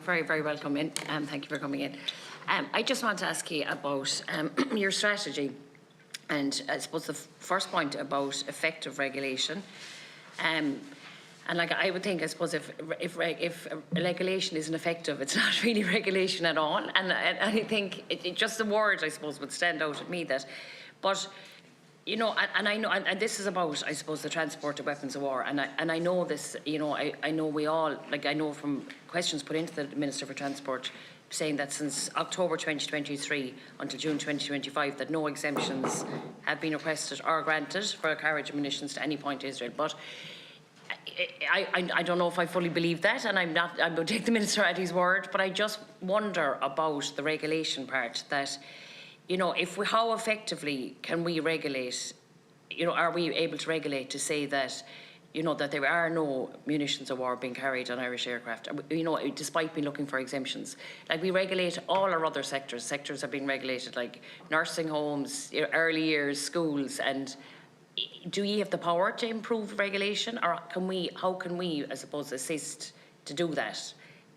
very, very welcome in. Thank you for coming in. I just want to ask you about your strategy, and I suppose the first point about effective regulation. And like I would think, I suppose if regulation isn't effective, it's not really regulation at all. And I think just the word, I suppose, would stand out at me that, but. You know, and I know, and this is about, I suppose, the transport of weapons of war, and I know this. You know, I know we all, like, I know from questions put into the Minister for Transport, saying that since October 2023 until June 2025, that no exemptions have been requested or granted for carriage of munitions to any point to Israel. But I don't know if I fully believe that, and I will take the Minister at his word. But I just wonder about the regulation part that. You know, how effectively can we regulate, you know, are we able to regulate to say that, you know, that there are no munitions of war being carried on Irish aircraft, you know, despite me looking for exemptions? Like, we regulate all our other sectors. Sectors are being regulated, like nursing homes, early years, schools, and do you have the power to improve regulation, or how can we, I suppose, assist to do that?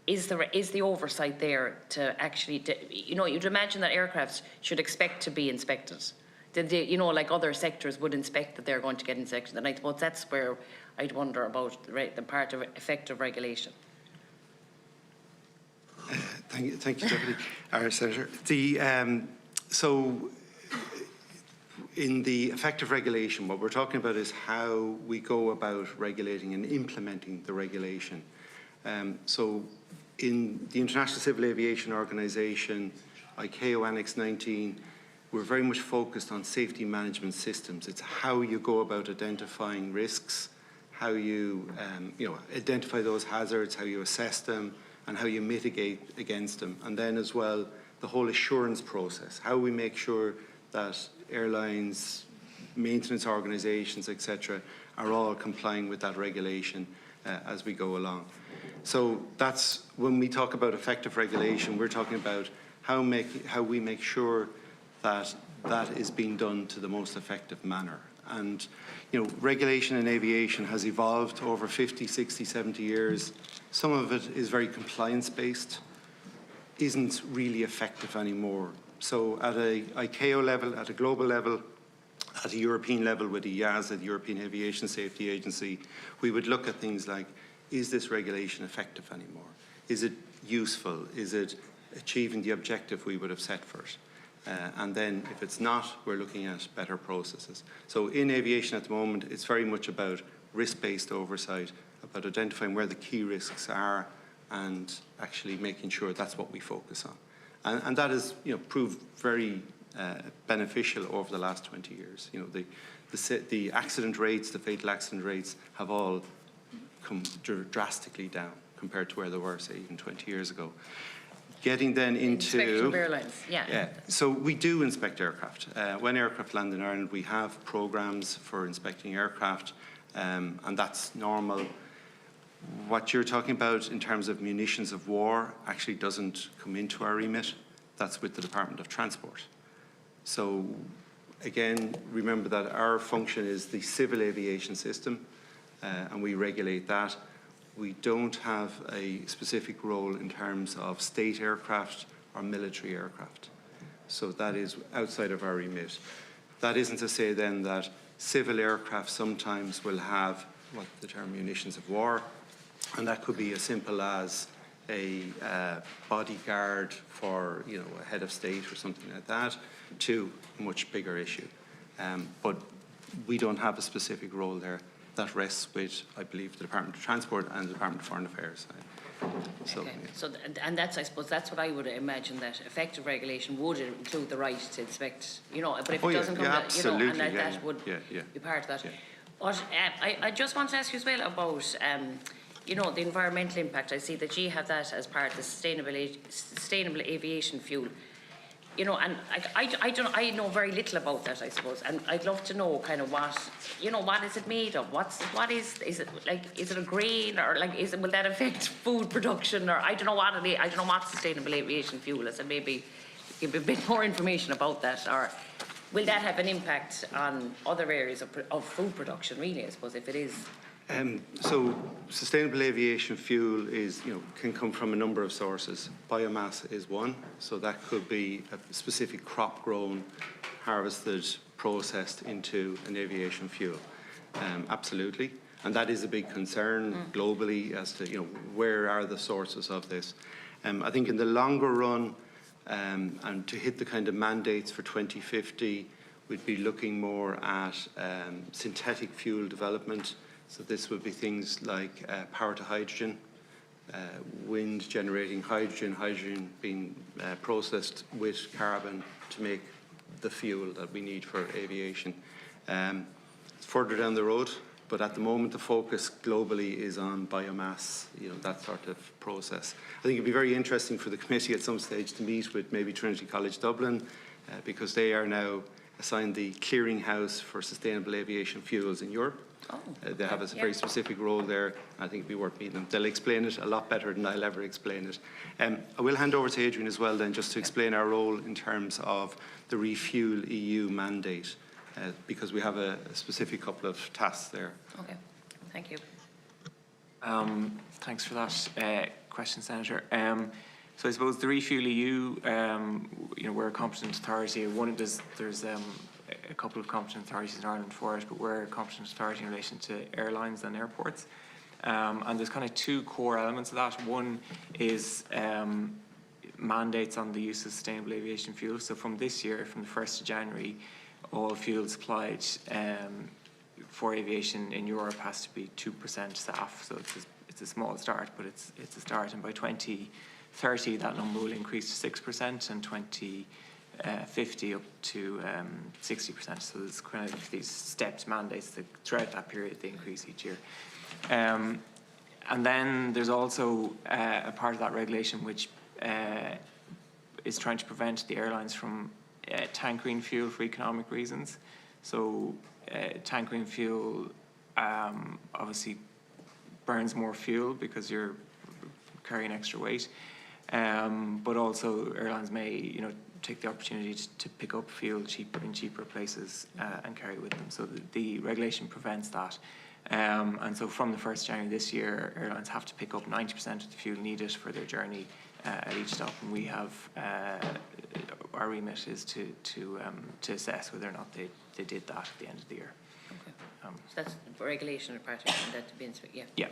Is the oversight there to actually, you know, you'd imagine that aircrafts should expect to be inspected. You know, like other sectors would inspect that they're going to get inspected. And I suppose that's where I'd wonder about the part of effective regulation. Thank you, Deputy Senator. So, in the effective regulation, what we're talking about is how we go about regulating and implementing the regulation. So, in the International Civil Aviation Organization, ICAO Annex 19, we're very much focused on safety management systems. It's how you go about identifying risks, how you, identify those hazards, how you assess them, and how you mitigate against them. And then as well, the whole assurance process, how we make sure that airlines, maintenance organizations, etc., are all complying with that regulation as we go along. So that's when we talk about effective regulation, we're talking about how we make sure that that is being done to the most effective manner. And, you know, regulation in aviation has evolved over 50, 60, 70 years. Some of it is very compliance-based, isn't really effective anymore. So at a ICAO level, at a global level, at a European level with the EASA, the European Aviation Safety Agency, we would look at things like, is this regulation effective anymore? Is it useful? Is it achieving the objective we would have set for it? And then if it's not, we're looking at better processes. So in aviation at the moment, it's very much about risk-based oversight, about identifying where the key risks are and actually making sure that's what we focus on. And that has, you know, proved very beneficial over the last 20 years. You know, the accident rates, the fatal accident rates have all come drastically down compared to where they were, say, even 20 years ago. Getting then into inspection of airlines, yeah. So we do inspect aircraft. When aircraft land in Ireland, we have programs for inspecting aircraft, and that's normal. What you're talking about in terms of munitions of war actually doesn't come into our remit. That's with the Department of Transport. So again, remember that our function is the civil aviation system, and we regulate that. We don't have a specific role in terms of state aircraft or military aircraft. So that is outside of our remit. That isn't to say then that civil aircraft sometimes will have what the term munitions of war, and that could be as simple as a bodyguard for, you know, a head of state or something like that, to a much bigger issue. But we don't have a specific role there. That rests with, I believe, the Department of Transport and the Department of Foreign Affairs. So, okay. Yeah. So, and that's, I suppose, that's what I would imagine, that effective regulation would include the right to inspect, you know, but if it doesn't come to, you know, and that would be part of that. Yeah. But I just want to ask you as well about, you know, the environmental impact. I see that you have that as part of the sustainable aviation fuel. You know, and I know very little about that, I suppose, and I'd love to know kind of what, you know, what is it made of? What is it like? Is it a grain, or like, will that affect food production, or I don't know what it is. I don't know what sustainable aviation fuel is, and maybe give a bit more information about that, or will that have an impact on other areas of food production? Really, I suppose, if it is. So sustainable aviation fuel is, can come from a number of sources. Biomass is one, so that could be a specific crop grown, harvested, processed into an aviation fuel. Absolutely. And that is a big concern globally as to, where are the sources of this. I think in the longer run, and to hit the kind of mandates for 2050, we'd be looking more at synthetic fuel development. So this would be things like power to hydrogen, wind generating hydrogen, hydrogen being processed with carbon to make the fuel that we need for aviation. It's further down the road, but at the moment the focus globally is on biomass, that sort of process. I think it'd be very interesting for the committee at some stage to meet with maybe Trinity College Dublin, because they are now assigned the clearinghouse for sustainable aviation fuels in Europe. They have a very specific role there. I think it'd be worth meeting them. They'll explain it a lot better than I'll ever explain it. I will hand over to Adrian as well then, just to explain our role in terms of the Refuel EU mandate, because we have a specific couple of tasks there. Okay, thank you. Thanks for that question, Senator. So I suppose the Refuel EU, we're a competent authority. There's a couple of competent authorities in Ireland for it, but we're a competent authority in relation to airlines and airports. And there's kind of two core elements of that. One is mandates on the use of sustainable aviation fuel. So from this year, from the 1st of January, all fuel supplied for aviation in Europe has to be 2% SAF. So it's a small start, but it's a start. And by 2030, that number will increase to 6%, and 2050 up to 60%. So there's kind of these stepped mandates that throughout that period they increase each year. And then there's also a part of that regulation which is trying to prevent the airlines from tankering fuel for economic reasons. So tankering fuel obviously burns more fuel because you're carrying extra weight, but also airlines may, take the opportunity to pick up fuel in cheaper places and carry it with them. So the regulation prevents that. And so from the 1st of January this year, airlines have to pick up 90% of the fuel needed for their journey at each stop. And we have, our remit is to assess whether or not they did that at the end of the year. Okay. So that's the regulation or part of that to be inspected, yeah. Yeah.